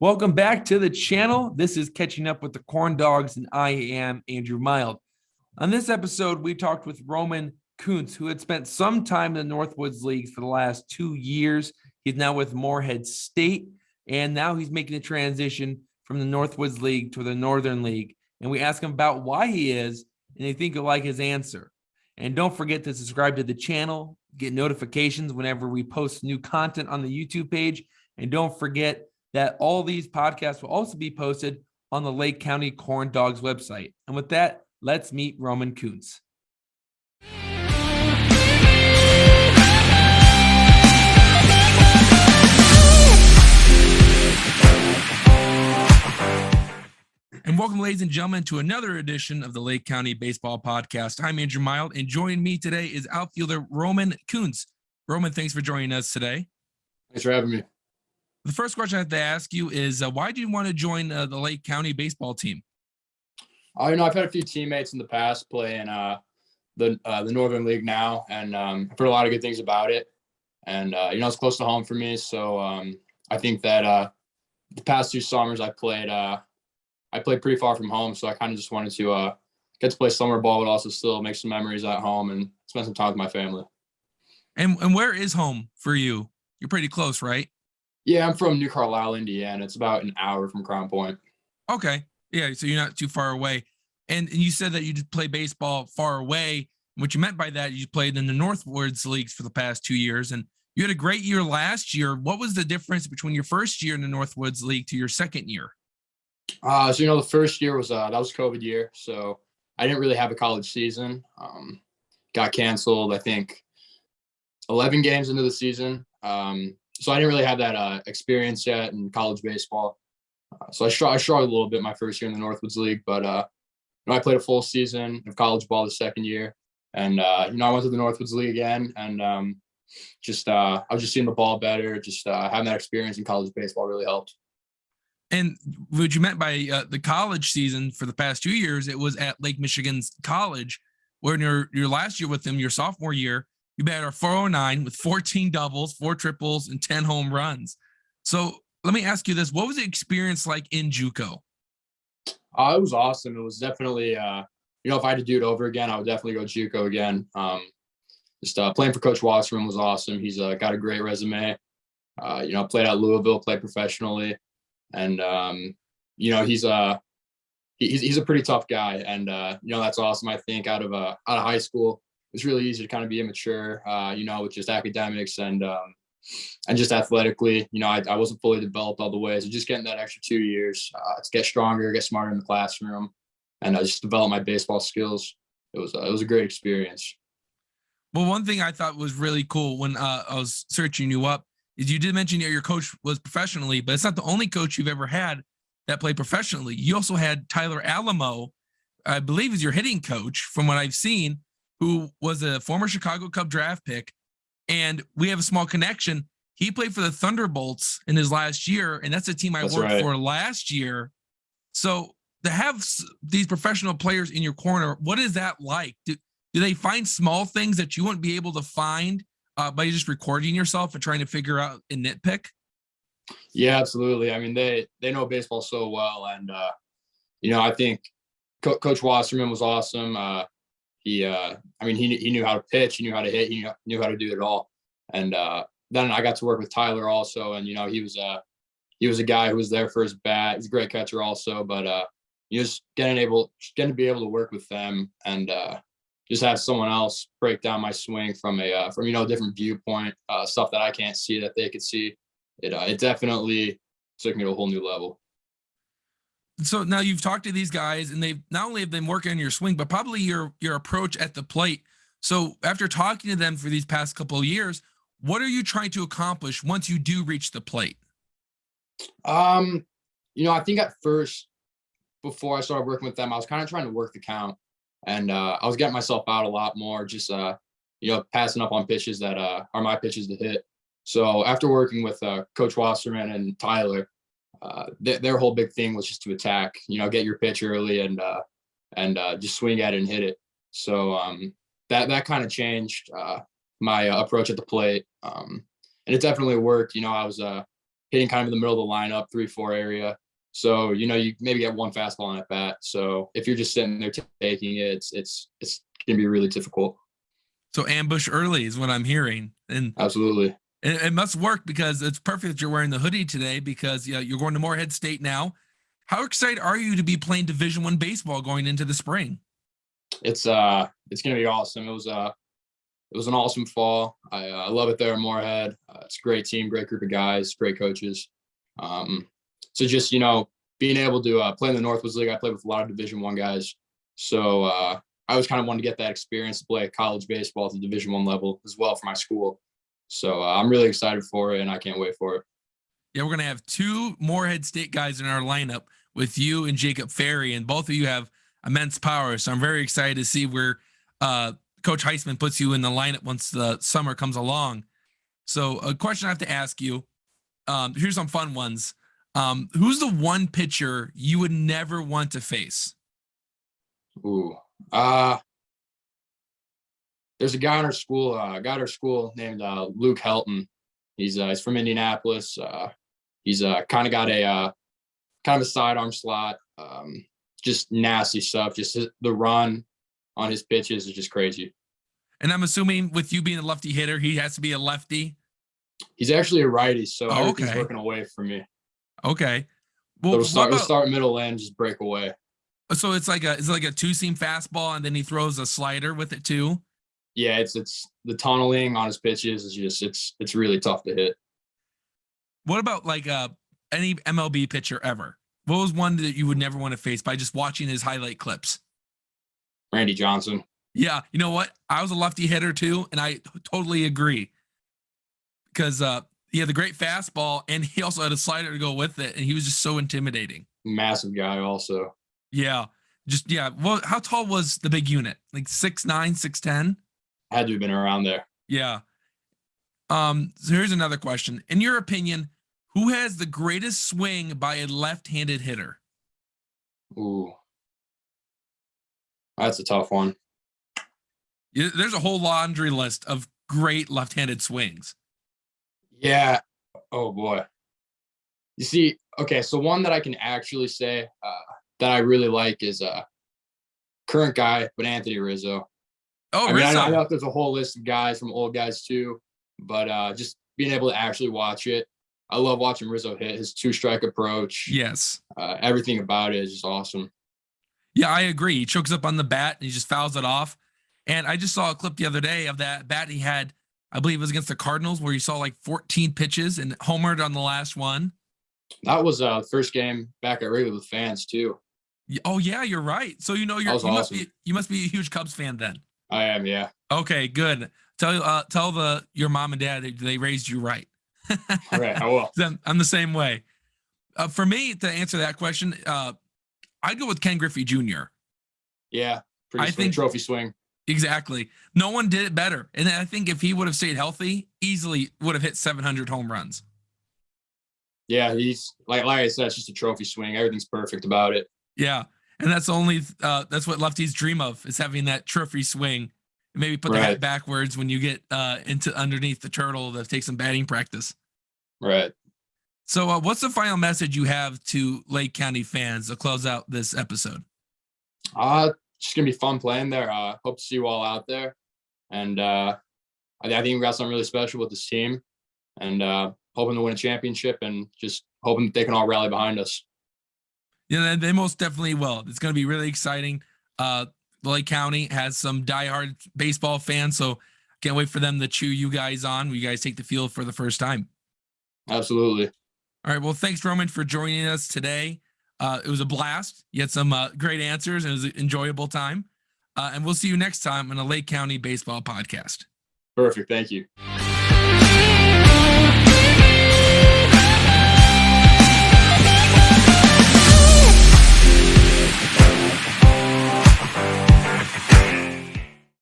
Welcome back to the channel. This is Catching Up with the Corn Dogs, and I am Andrew Mild. On this episode, we talked with Roman Kuntz, who had spent some time in the Northwoods League for the last 2 years. He's now with Morehead State, and now he's making a transition from the Northwoods League to the Northern League. And we ask him about why he is, and I think you'll like his answer. And don't forget to subscribe to the channel, get notifications whenever we post new content on the YouTube page, and don't forget that all these podcasts will also be posted on the Lake County Corn Dogs website. And with that, let's meet Roman Kuntz. And welcome, ladies and gentlemen, to another edition of the Lake County Baseball Podcast. I'm Andrew Mild, and joining me today is outfielder Roman Kuntz. Roman, thanks for joining us today. Thanks for having me. The first question I have to ask you is, why do you want to join the Lake County baseball team? I've had a few teammates in the past play in the Northern League now, and I've heard a lot of good things about it. And it's close to home for me, so I think that the past 2 summers I played pretty far from home, so I kind of just wanted to get to play summer ball, but also still make some memories at home and spend some time with my family. And where is home for you? You're pretty close, right? Yeah, I'm from New Carlisle, Indiana. It's about an hour from Crown Point. Okay. Yeah, so you're not too far away. And you said that you just play baseball far away. What you meant by that, you played in the Northwoods leagues for the past 2 years, and you had a great year last year. What was the difference between your first year in the Northwoods League to your second year? The first year was that was COVID year, so I didn't really have a college season. Got canceled, I think, 11 games into the season. So I didn't really have that experience yet in college baseball. So I struggled a little bit my first year in the Northwoods League, but I played a full season of college ball the second year, and I went to the Northwoods League again, and I was just seeing the ball better. Just having that experience in college baseball really helped. And what you meant by the college season for the past 2 years, it was at Lake Michigan's college, where in your last year with them, your sophomore year, you batted our 409 with 14 doubles, 4 triples, and 10 home runs. So let me ask you this. What was the experience like in JUCO? It was awesome. It was definitely, if I had to do it over again, I would definitely go JUCO again. Playing for Coach Wasserman was awesome. He's got a great resume. Played at Louisville, played professionally. And, he's a pretty tough guy. And, that's awesome. I think out of high school, it's really easy to kind of be immature, with just academics and just athletically. I wasn't fully developed all the way. So just getting that extra 2 years to get stronger, get smarter in the classroom, and just develop my baseball skills. It was a great experience. Well, one thing I thought was really cool when I was searching you up is you did mention your coach was professionally, but it's not the only coach you've ever had that played professionally. You also had Tyler Alamo, I believe is your hitting coach from what I've seen, who was a former Chicago Cub draft pick, and we have a small connection. He played for the Thunderbolts in his last year, and that's a team I worked for last year. So to have these professional players in your corner, what is that like? Do they find small things that you wouldn't be able to find by just recording yourself and trying to figure out and nitpick? Yeah, absolutely. I mean, they know baseball so well, and I think Coach Wasserman was awesome. He knew how to pitch, he knew how to hit, he knew how to do it all. And then I got to work with Tyler also, and he was a guy who was there for his bat. He's a great catcher also, but just getting to be able to work with them and just have someone else break down my swing from a different viewpoint, stuff that I can't see that they could see. It definitely took me to a whole new level. So now you've talked to these guys, and they've not only have been working on your swing, but probably your approach at the plate. So after talking to them for these past couple of years, what are you trying to accomplish once you do reach the plate? I think at first, before I started working with them, I was kind of trying to work the count, and I was getting myself out a lot more, just passing up on pitches that are my pitches to hit. So after working with Coach Wasserman and Tyler, their whole big thing was just to attack, get your pitch early and just swing at it and hit it. So that kind of changed my approach at the plate. And it definitely worked. I was hitting kind of in the middle of the lineup, 3-4 area. So, you know, you maybe get one fastball on at bat. So if you're just sitting there taking it, it's going to be really difficult. So ambush early is what I'm hearing. And absolutely. It must work because it's perfect that you're wearing the hoodie today because you're going to Morehead State now. How excited are you to be playing Division I baseball going into the spring? It's going to be awesome. It was an awesome fall. I love it there in Morehead. It's a great team, great group of guys, great coaches. So just, you know, being able to play in the Northwoods League, I played with a lot of Division I guys. So I always kind of wanted to get that experience to play college baseball at the Division I level as well for my school. So I'm really excited for it, and I can't wait for it. Yeah, we're going to have 2 Morehead State guys in our lineup with you and Jacob Ferry, and both of you have immense power. So I'm very excited to see where Coach Heisman puts you in the lineup once the summer comes along. So a question I have to ask you, here's some fun ones. Who's the one pitcher you would never want to face? Ooh, there's a guy in our school, named Luke Helton. He's from Indianapolis. He's kind of got a kind of a sidearm slot, just nasty stuff. Just the run on his pitches is just crazy. And I'm assuming with you being a lefty hitter, he has to be a lefty. He's actually a righty, so everything's working away for me. Okay. Well, so it'll start middle and just break away. So it's like a 2-seam fastball, and then he throws a slider with it too. Yeah, it's the tunneling on his pitches is just it's really tough to hit. What about like any MLB pitcher ever? What was one that you would never want to face by just watching his highlight clips? Randy Johnson. Yeah, you know what? I was a lefty hitter too, and I totally agree. Because he had the great fastball, and he also had a slider to go with it, and he was just so intimidating. Massive guy, also. Yeah, Well, how tall was the big unit? Like 6'9", 6'10"? Had to have been around there. Yeah. So here's another question. In your opinion, who has the greatest swing by a left-handed hitter? Ooh, that's a tough one. Yeah, there's a whole laundry list of great left-handed swings. Yeah. Oh boy. You see, okay, so one that I can actually say that I really like is current guy, but Anthony Rizzo. Oh, I mean, Rizzo. I know there's a whole list of guys from old guys too, but just being able to actually watch it. I love watching Rizzo hit. His 2-strike approach. Yes. Everything about it is just awesome. Yeah, I agree. He chokes up on the bat and he just fouls it off. And I just saw a clip the other day of that bat he had, I believe it was against the Cardinals, where he saw like 14 pitches and homered on the last one. That was the first game back at Wrigley with fans too. Oh yeah, you're right. So you must be a huge Cubs fan then. I am, yeah. Okay, good. Tell your mom and dad that they raised you right. All right, I will. I'm the same way. For me, to answer that question, I'd go with Ken Griffey Jr. Yeah, I think trophy swing. Exactly. No one did it better. And I think if he would have stayed healthy, easily would have hit 700 home runs. Yeah, he's like I said, it's just a trophy swing. Everything's perfect about it. Yeah. And that's that's what lefties dream of, is having that trophy swing. Maybe put the hat backwards when you get into underneath the turtle to take some batting practice. Right. So what's the final message you have to Lake County fans to close out this episode? Just gonna be fun playing there. Hope to see you all out there, and I think we got something really special with this team, and hoping to win a championship, and just hoping that they can all rally behind us. Yeah, they most definitely will. It's going to be really exciting. Lake County has some diehard baseball fans, so can't wait for them to cheer you guys on when you guys take the field for the first time. Absolutely. All right. Well, thanks, Roman, for joining us today. It was a blast. You had some great answers, and it was an enjoyable time. And we'll see you next time on a Lake County Baseball Podcast. Perfect. Thank you.